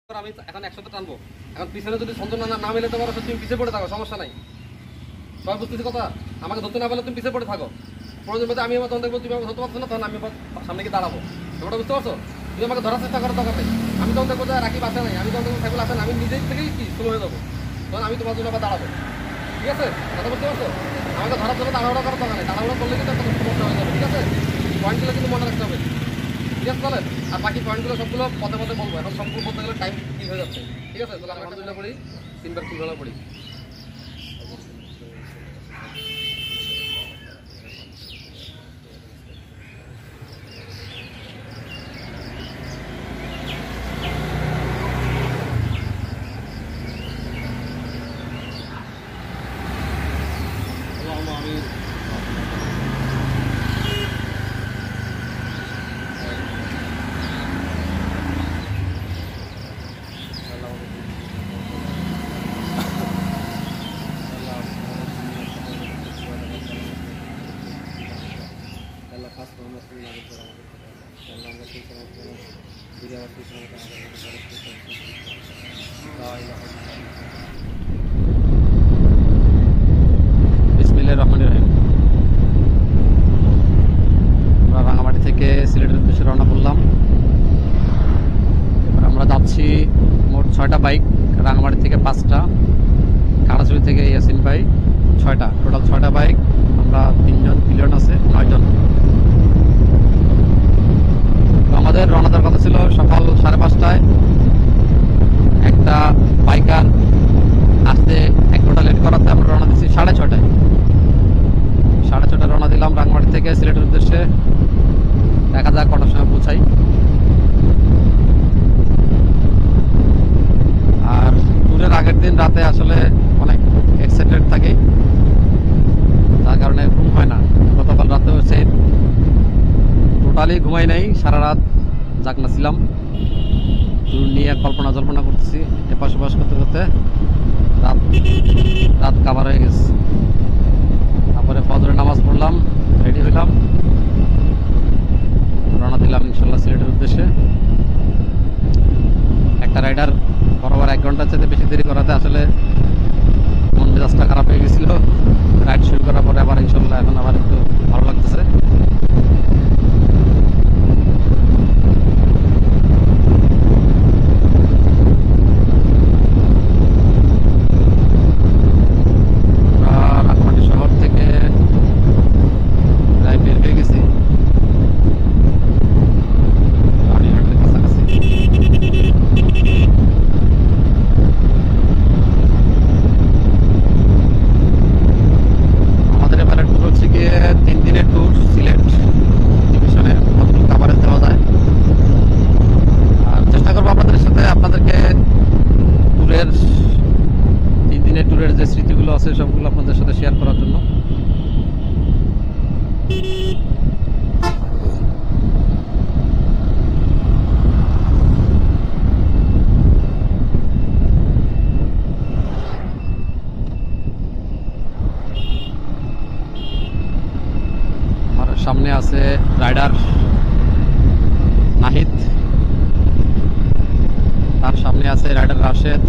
আমি এখন একসাথে টানবো। এখন পিছনে যদি ছন্দ না মেলে তোমার তুমি পিছিয়ে পড়ে থাকো, সমস্যা নাই। সবাই বুঝতেছি কথা? আমাকে ধরতে না পারলে তুমি পিছিয়ে পড়ে থাকো। প্রয়োজন মধ্যে আমি আমার তখন দেখবো তুমি আমাকে ধরতে পারছো না, তখন আমি সামনে গিয়ে দাঁড়াবো। ব্যাপারটা বুঝতে পারছো? তুমি আমাকে ধরার চেষ্টা করো দরকার নেই। আমি তখন দেখবো যে রাকিব আসে নাই, আমি তখন দেখবো সাইকেল আসে না, আমি নিজের থেকেই কি স্লো হয়ে যাবো। তখন আমি তোমার জন্য আবার দাঁড়াবো। ঠিক আছে? কথা বুঝতে পারছো? আমাকে ধরার জন্য তাড়াহুড়া করার দরকার নেই। তাড়াহুড়া করলে কিন্তু একটা সমস্যা হয়ে যাবে। ঠিক আছে? পয়েন্টগুলো কিন্তু মনে রাখতে হবে। ঠিক আছে তাহলে? আর বাকি পয়েন্টগুলো সবগুলো পদে পদে বলবো। এখন সম্পূর্ণ বলতে গেলে টাইম কি হয়ে যাচ্ছে। ঠিক আছে? তাহলে আলহামদুলিল্লাহ পড়ি, 3 বার কুলবেলা পড়ি। বিসমিল্লাহির রহমানির রহিম। আমরা রাঙামাটি থেকে সিলেটের উদ্দেশ্যে রওনা করলাম। এবার আমরা যাচ্ছি মোট 6টা বাইক, রাঙামাটি থেকে 5টা, খাগড়াছড়ি থেকে ইয়াসিন ভাই 6টা, টোটাল 6টা বাইক। আমরা 3 জন, পিলিয়ন আছে 9 জন। আমাদের রওনা দেওয়ার কথা ছিল সকাল 5:30টায়। একটা বাইকার আসতে 1 ঘন্টা লেট করাতে আমরা রওনা দিচ্ছি 6:30টায়। 6:30টায় রওনা দিলাম রাঙামাটি থেকে সিলেটের উদ্দেশ্যে। দেখা যাক কটার সময় পৌঁছাই। আর ট্যুরের আগের দিন রাতে আসলে অনেক এক্সাইটেড থাকি, তার কারণে ঘুম হয় না। গতকাল রাতেও সেই টোটালি ঘুমাই নাই, সারা রাত জাগনা ছিলাম। ট্যুর নিয়ে কল্পনা জল্পনা করতেছি, এপাশ ওপাশ করতে করতে রাত কাভার হয়ে গেছে। তারপরে ফজরের নামাজ পড়লাম, রেডি হইলাম, রওনা দিলাম ইনশাল্লাহ সিলেটের উদ্দেশ্যে। একটা রাইডার বরাবর 1 ঘন্টার চাইতে বেশি দেরি করাতে আসলে মন মেজাজটা খারাপ হয়ে গেছিল। রাইড শুরু করার পরে আবার ইনশাল্লাহ এখন আবার একটু ভালো লাগতেছে। রাঙামাটি শহর থেকে প্রায় বের হয়ে গেছি, রানীহাটের কাছাকাছি। আমাদের এবারে ট্যুর হচ্ছে গিয়ে 3 দিনের ট্যুর, সিলেট ডিভিশনে কতটুকু কাভারেজ দেওয়া যায়। আর চেষ্টা করবো আপনাদেরকে ট্যুরের 3 দিনের ট্যুরের যে স্মৃতিগুলো আছে সবগুলো আপনাদের সাথে শেয়ার করার জন্য। আমার সামনে আছে রাইডার নাহিদ, তার সামনে আছে রাইডার রাশেদ,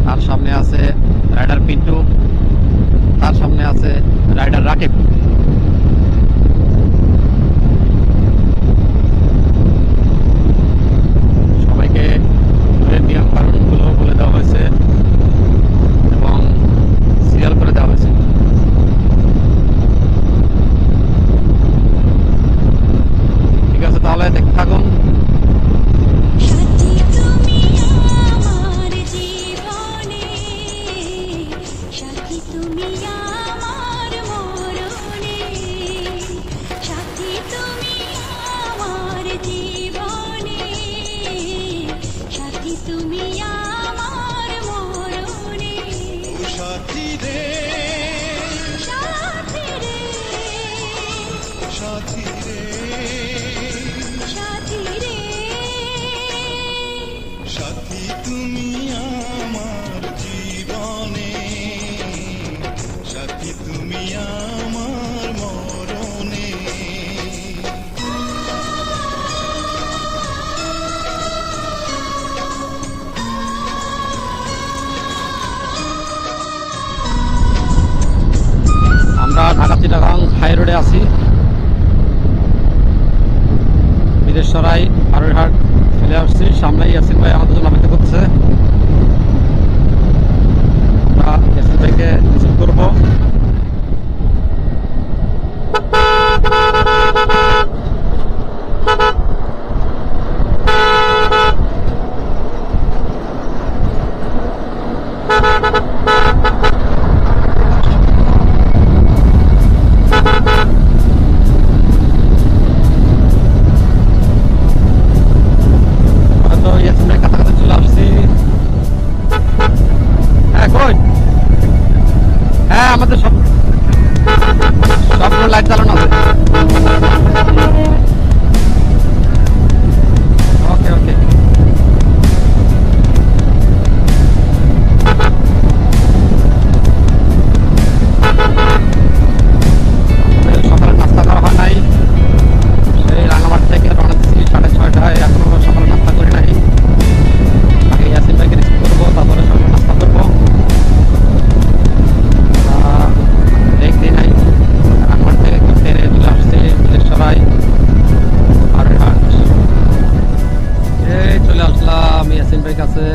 তার সামনে আছে রাইডার পিন্টু, তার সামনে আছে রাইডার রাকিব। সবাইকে নিয়ম কানুনগুলো বলে দেওয়া হয়েছে এবং সিরিয়াল করে দেওয়া হয়েছে। ঠিক আছে, তাহলে দেখতে থাকুন। সাথী তুমি আমার জীবনে, সাথী তুমি আমার মরণে। সামনে ইয়াসিন ভাই আমাদের জন্য অপেক্ষা করছে। আমরা ইয়াসিন ভাইকে রিসিভ করবো। ইয়াসিন ভাই কাছাকাছি চলে আসছি। হ্যাঁ কই? হ্যাঁ আমাদের সবগুলো লাইট চালানো আছে। ওকে ওকে। সকালে নাস্তা করা হয় নাই, সেই রাঙামাটি থেকে রওনা দিচ্ছি 6:30টায়, এখনো সকালে নাস্তা করি নাই। আগে ইয়াসিন ভাইকে রিসিভ করবো, তারপরে সকালে নাস্তা করবো। দেখতে নাই রাঙামাটি থেকে ট্রেনে চলে আসছে নীলেশ্বরাই বারোহাট। এই চলে আসলাম ইয়াসিন ভাই কাছে।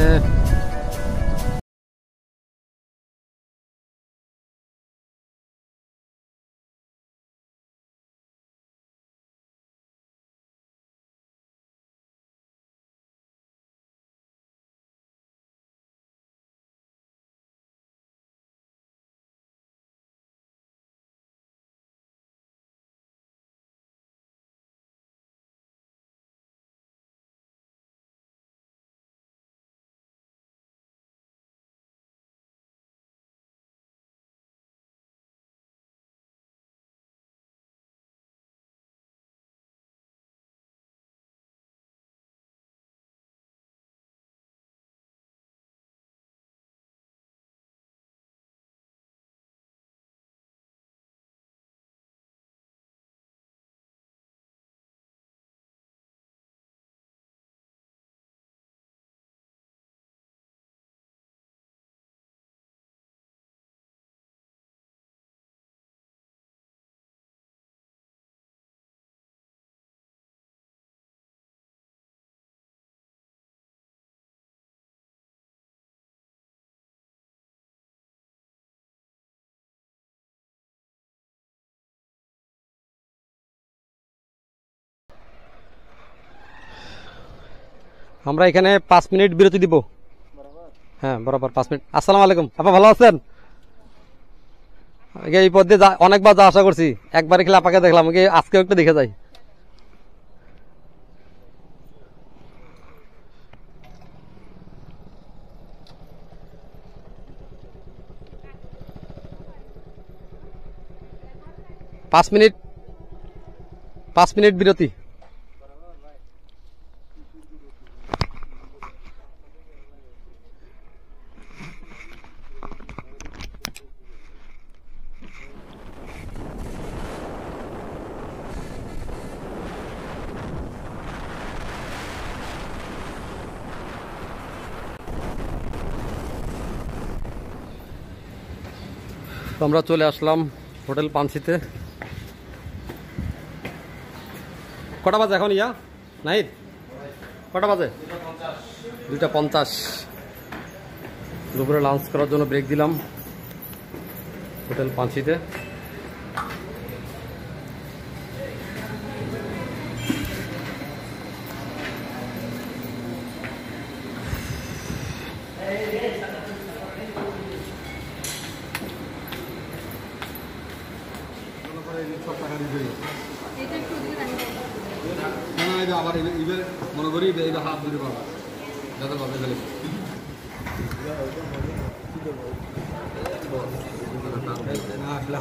আমরা এখানে 5 মিনিট বিরতি দিব। হ্যাঁ বরাবর 5 মিনিট। আসসালামু আলাইকুম, আপা ভালো আছেন? এই পথে অনেকবার যা আশা করছি, একবার খেলে আপাকে দেখলাম, আজকেও একটু দেখে যাই। পাঁচ মিনিট বিরতি। তো আমরা চলে আসলাম হোটেল পানসিতে। কটা বাজে এখন ইয়া নাহিদ? কটা বাজে? 2:50। দুপুরে লাঞ্চ করার জন্য ব্রেক দিলাম হোটেল পানসিতে। আবার এবার মনে করি হাত ধরে পাবা যাদের বাজে গেলে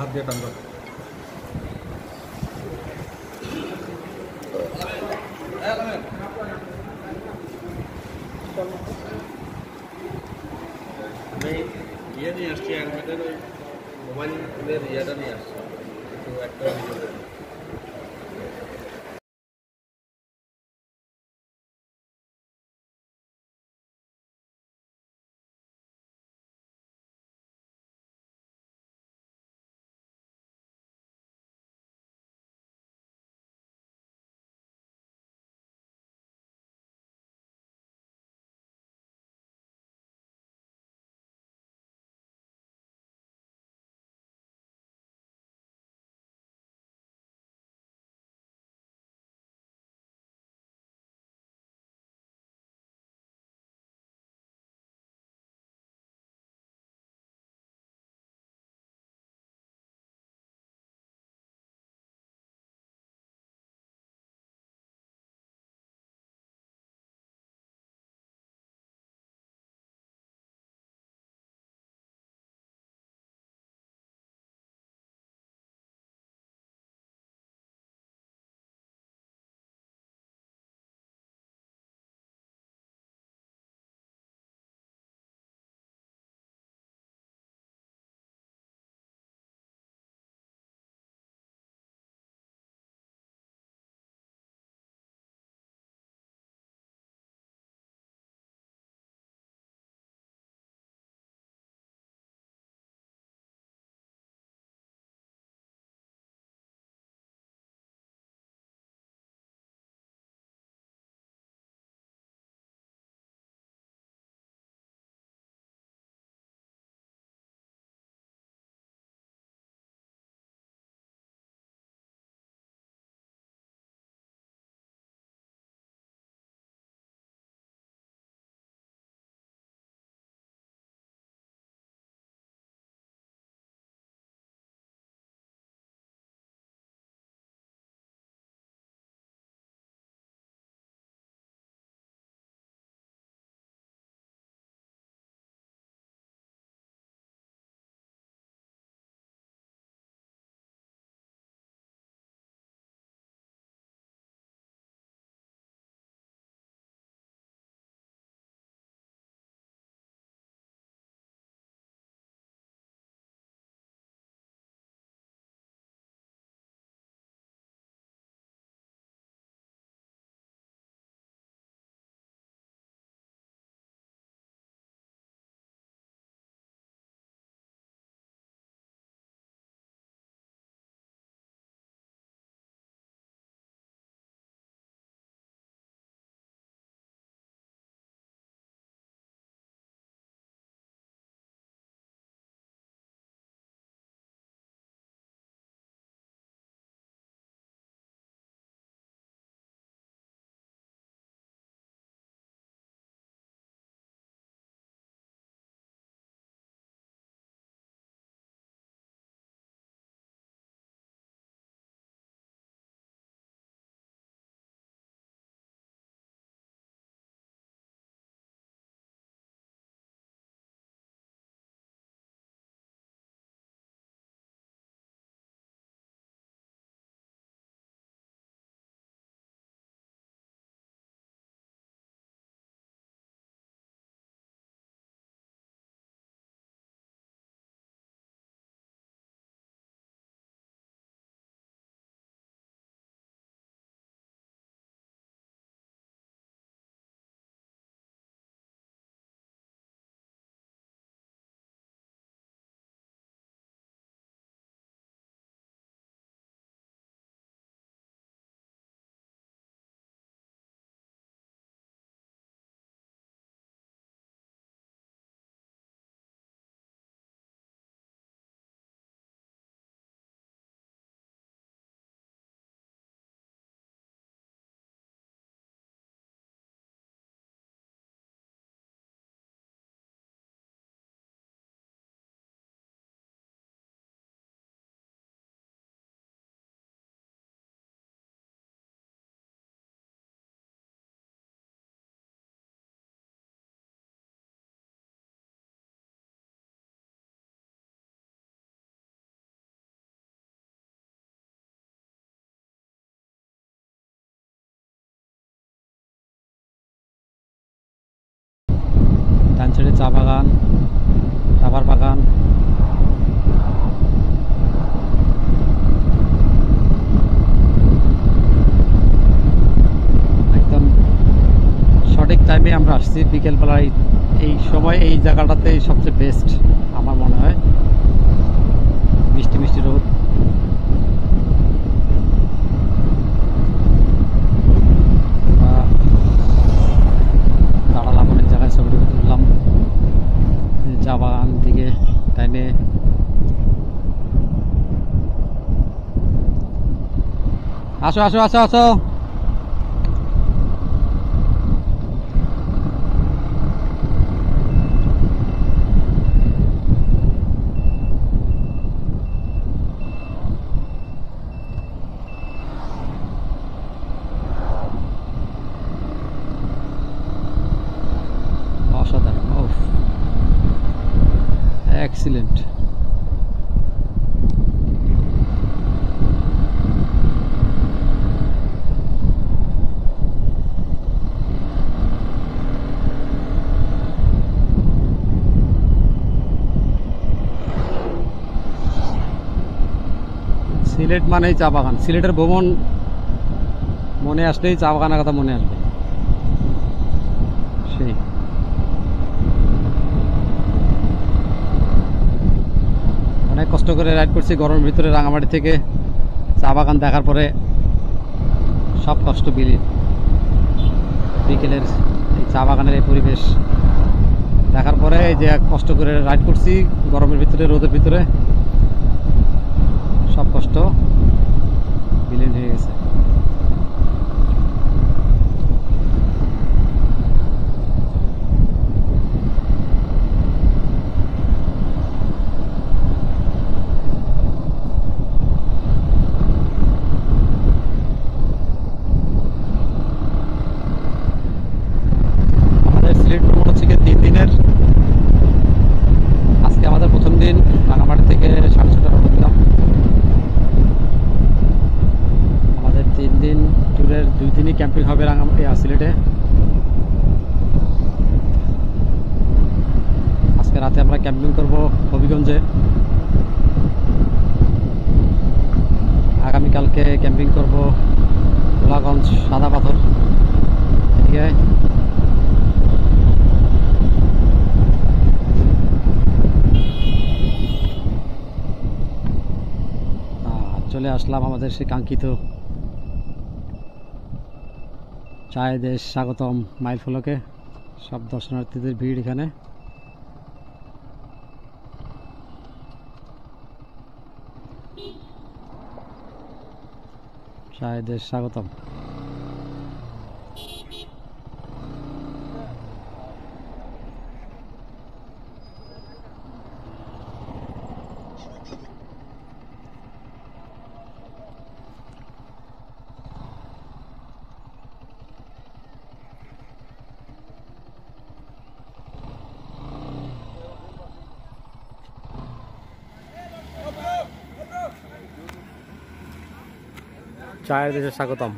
হাত দিয়ে টানবা। ইয়ে নিয়ে আসছি মোবাইলের ইয়েটা নিয়ে আসছি একটা ডান সাইডে চা বাগান, রাবার বাগান। একদম সঠিক টাইমে আমরা আসছি, বিকেলবেলায়। এই সময় এই জায়গাটাতে সবচেয়ে বেস্ট আমার মনে হয়। মিষ্টি মিষ্টি রোদ, দাঁড়ালাম অনেক জায়গায়, ছবি তুললাম চা বাগান দিকে টাইনে। আসো আসো আসো আসো। অসাধারণ, ওফ, এক্সিলেন্ট। সিলেট মানেই চা বাগান। সিলেটের ভ্রমণ মনে আসলেই চা বাগানের কথা মনে আসবে। সেই অনেক কষ্ট করে রাইড করছি গরমের ভিতরে রাঙামাটি থেকে। চা বাগান দেখার পরে সব কষ্ট বিলীন। বিকেলের এই চা বাগানের এই পরিবেশ দেখার পরে, এই যে কষ্ট করে রাইড করছি গরমের ভিতরে, রোদের ভিতরে, সব কষ্ট বিলীন হয়ে গেছে। সিলেট ভ্রমণ হচ্ছে 3 দিনের। আজকে আমাদের প্রথম দিন। রাঙামাটি থেকে 6:30 রওনা দিলাম। আমাদের 3 দিন ট্যুরের 2 দিনই ক্যাম্পিং হবে রাঙামাটি সিলেটে। আজকে রাতে আমরা ক্যাম্পিং করব হবিগঞ্জে। আগামীকালকে ক্যাম্পিং করব গোলাগঞ্জ, সাদা পাথর। ঠিক আছে, চলে আসলাম আমাদের সেই কাঙ্ক্ষিত চায় দেশ স্বাগতম মাইল ফলকে। সব দর্শনার্থীদের ভিড় এখানে। চায় দেশ স্বাগতম। চায়ের দেশে স্বাগতম।